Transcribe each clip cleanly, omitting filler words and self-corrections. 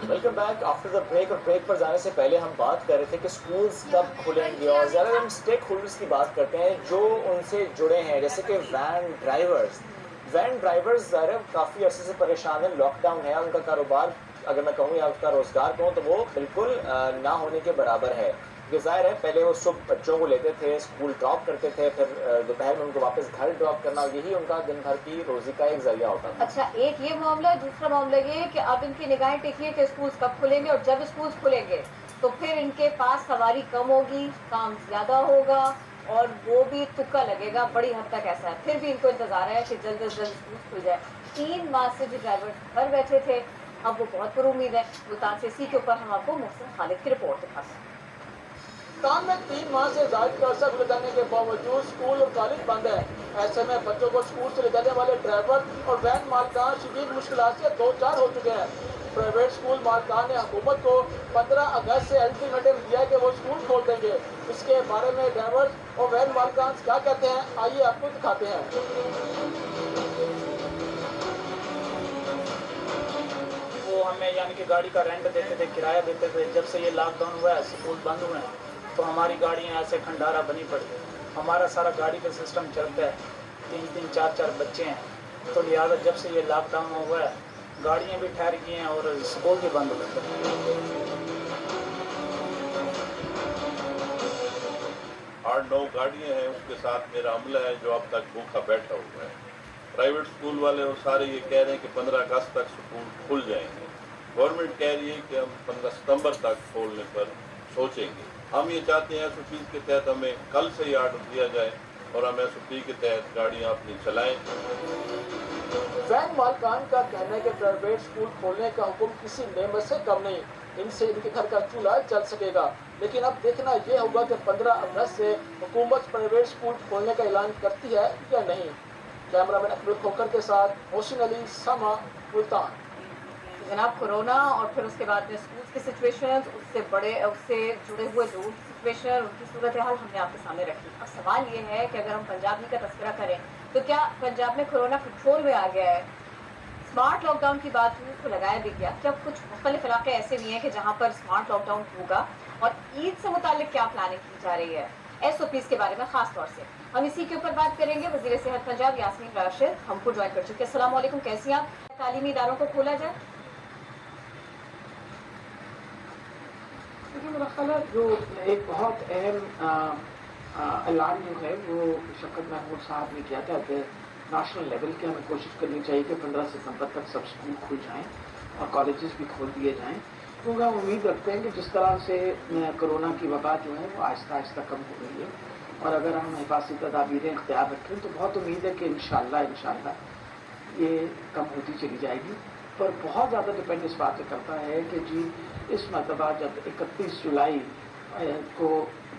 Welcome back after the break. और break पर जाने से पहले हम बात कर रहे थे कि स्कूल्स कब खुलेंगे, और ज़्यादा हम स्टेक होल्डर्स की बात करते हैं जो उनसे जुड़े हैं, जैसे कि वैन ड्राइवर्स ज़ाहिर काफ़ी अर्से से परेशान हैं, लॉकडाउन है, उनका कारोबार अगर मैं कहूँ या उसका रोज़गार कहूँ तो वो बिल्कुल ना होने के बराबर है। क्योंकि ज़ाहिर है पहले वो सुबह बच्चों को लेते थे, स्कूल ड्रॉप करते थे, फिर दोपहर में उनको वापस घर ड्रॉप करना, यही उनका दिन भर की रोज़ी का एक ज़रिया होता था। अच्छा, एक ये मामला है। दूसरा मामला ये है कि अब इनकी निगाहें टिकी है कि स्कूल्स कब खुलेंगे, और जब स्कूल्स खुलेंगे तो फिर इनके पास सवारी कम होगी, काम ज़्यादा होगा, और वो भी तुक्का लगेगा। बड़ी हद तक ऐसा है। फिर भी इनको इंतजार है कि जल्द से जल्द स्कूल खुल जाए। 3 माह से जो ड्राइवर घर बैठे थे, अब वो बहुत पर उम्मीद है। मुल्तान से इसी के ऊपर हम आपको मुफ्त खालिद की रिपोर्ट दिखाते हैं। काम में 3 माह से ज्यादा का अर्सा गुजर जाने के बावजूद स्कूल और कॉलेज बंद है। ऐसे में बच्चों को स्कूल से ले जाने वाले ड्राइवर और वैन मालकान शदीद मुश्किलात से दो चार हो चुके हैं। प्राइवेट स्कूल मालकान ने हुकूमत को 15 अगस्त से अल्टीमेटम दिया है कि वो स्कूल खोल देंगे। इसके बारे में ड्राइवर और वैन मालकान क्या कहते हैं, आइए आपको दिखाते हैं। वो हमें यानी कि गाड़ी का रेंट देते थे, किराया देते थे। जब से ये लॉकडाउन हुआ है, स्कूल बंद हुए हैं, तो हमारी गाड़ियाँ ऐसे खंडारा बनी पड़ी है। हमारा सारा गाड़ी का सिस्टम चलता है, 3-3 4-4 बच्चे हैं, तो लिहाजा जब से ये लॉकडाउन हुआ है गाड़ियाँ भी ठहर गई हैं और स्कूल भी बंद हो गए। 8-9 गाड़ियाँ हैं, उसके साथ मेरा अमला है जो अब तक भूखा बैठा हुआ है। प्राइवेट स्कूल वाले और सारे ये कह रहे हैं कि 15 अगस्त तक स्कूल खुल जाएंगे। गवर्नमेंट कह रही है कि हम 15 सितंबर तक खोलने पर सोचेंगे। हम ये चाहते हैं एसओपी के तहत हमें कल से ही आर्डर दिया जाए और हम एसओपी के तहत गाड़ियाँ अपनी चलाएं। वैन मालकान का कहना है कि प्राइवेट स्कूल खोलने का हुक्म किसी नेमत से कम नहीं, इनसे इनके घर का चूल्हा चल सकेगा। लेकिन अब देखना यह होगा कि 15 अगस्त से हुकूमत प्राइवेट स्कूल खोलने का ऐलान करती है या नहीं। कैमरामैन अकबर खोकर के साथ मोहसिन अली, समा, मुल्तान। जनाब, कोरोना और फिर उसके बाद में स्कूल्स की सिचुएशन, उससे जुड़े हुए लोग सिचुएशन, उनकी सूरत हाल हमने आपके सामने रखी। अब सवाल ये है कि अगर हम पंजाब का तस्करा करें तो क्या पंजाब में कोरोना कंट्रोल में आ गया है? स्मार्ट लॉकडाउन की बात को लगाया भी गया। क्या कुछ मुख्तलिफ इलाके ऐसे भी हैं कि जहाँ पर स्मार्ट लॉकडाउन होगा? और ईद से मुतालिक क्या प्लानिंग की जा रही है, एसओपीज के बारे में खास तौर से हम इसी के ऊपर बात करेंगे। वज़ीर सेहत पंजाब यास्मीन राशिद हमको ज्वाइन कर चुके हैं। अस्सलाम वालेकुम, कैसी हैं आप? तालीमी इदारों को खोला जाए? मेरा ख्याल है जो एक बहुत अहम ऐलान जो है वो शफ़क़त महमूद साहब ने किया था कि नेशनल लेवल के हमें कोशिश करनी चाहिए कि 15 सितंबर तक सब स्कूल खुल जाएं और कॉलेजेस भी खोल दिए जाएं। क्योंकि हम उम्मीद रखते हैं कि जिस तरह से कोरोना की वबा जो है वो आहिस्ता आहिस्ता कम हो रही है, और अगर हम हिफाजती तदाबीरें इख्तियार रखें तो बहुत उम्मीद है कि इंशाअल्लाह ये कम होती चली जाएगी। पर बहुत ज़्यादा डिपेंड इस बात पर करता है कि जी इस मरतबा जब 31 जुलाई को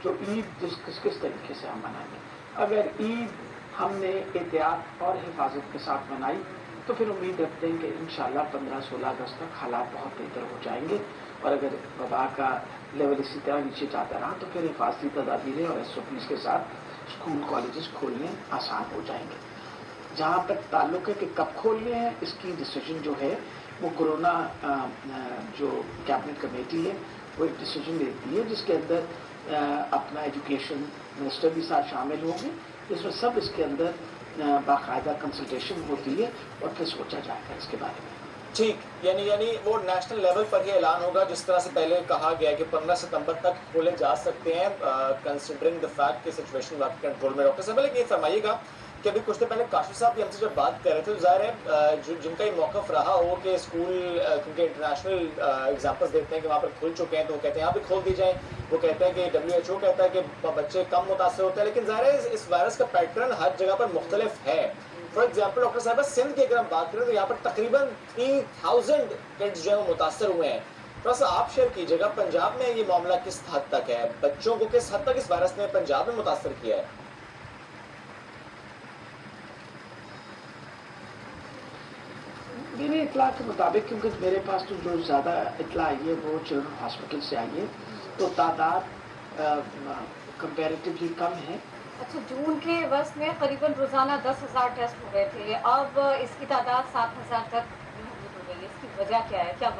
जो ईद किस तरीके से हम मनाएंगे। अगर ईद हमने एहतियात और हिफाजत के साथ मनाई तो फिर उम्मीद रखते हैं कि इंशाअल्लाह 15-16 अगस्त तक हालात बहुत बेहतर हो जाएंगे, और अगर वबा का लेवल इसी तरह नीचे जाता रहा तो फिर हिफाजती तदाबीरें और एसओपीज के साथ स्कूल कॉलेजेस खोलने आसान हो जाएंगे। जहाँ तक ताल्लुक है कि कब खोलने हैं, इसकी डिसीजन जो है वो कोरोना जो कैबिनेट कमेटी है वो एक डिसीजन लेती है, जिसके अंदर अपना एजुकेशन मिनिस्टर भी साथ शामिल होंगे, जिसमें सब इसके अंदर बाकायदा कंसल्टेशन होती है और फिर सोचा जाएगा इसके बारे में। ठीक, यानी वो नेशनल लेवल पर ही ऐलान होगा, जिस तरह से पहले कहा गया कि 15 सितंबर तक खोले जा सकते हैं कंसिडरिंग द फैक्ट कि सिचुएशन वाकई कंट्रोल में। डॉक्टर साहब, लेकिन ये फरमाइएगा कि अभी कुछ देर पहले काशिफ साहब भी हमसे जब बात कर रहे थे तो ज़ाहिर है जिनका ये मौक़िफ़ रहा हो कि स्कूल क्योंकि इंटरनेशनल एग्जाम्पल्स देते हैं कि वहाँ पर खुल चुके हैं तो वो कहते हैं यहाँ भी खोल दी जाए। वो कहते हैं कि WHO कहता है कि बच्चे कम मुतासर होते हैं, लेकिन ज़ाहिर है इस वायरस का पैटर्न हर जगह पर मुख्तलिफ है। फॉर एग्जाम्पल डॉक्टर साहब, सिंध की अगर हम बात करें तो यहाँ पर तकरीबन 3000 किड्स जो है वो मुतासर हुए हैं। थोड़ा सा आप शेयर कीजिएगा, पंजाब में ये मामला किस हद तक है, बच्चों को किस हद तक इस वायरस ने पंजाब में मुतासर किया है? मेरे इतला के मुताबिक, क्योंकि मेरे पास तो जो ज़्यादा इतला आई है वो चिल्ड्रन हॉस्पिटल से आई है, तो तादाद कंपैरेटिवली कम है। अच्छा, जून के वक्त में करीबन रोज़ाना 10,000 टेस्ट हो गए थे, अब इसकी तादाद 7,000 तक हो गई है। इसकी वजह क्या है? क्या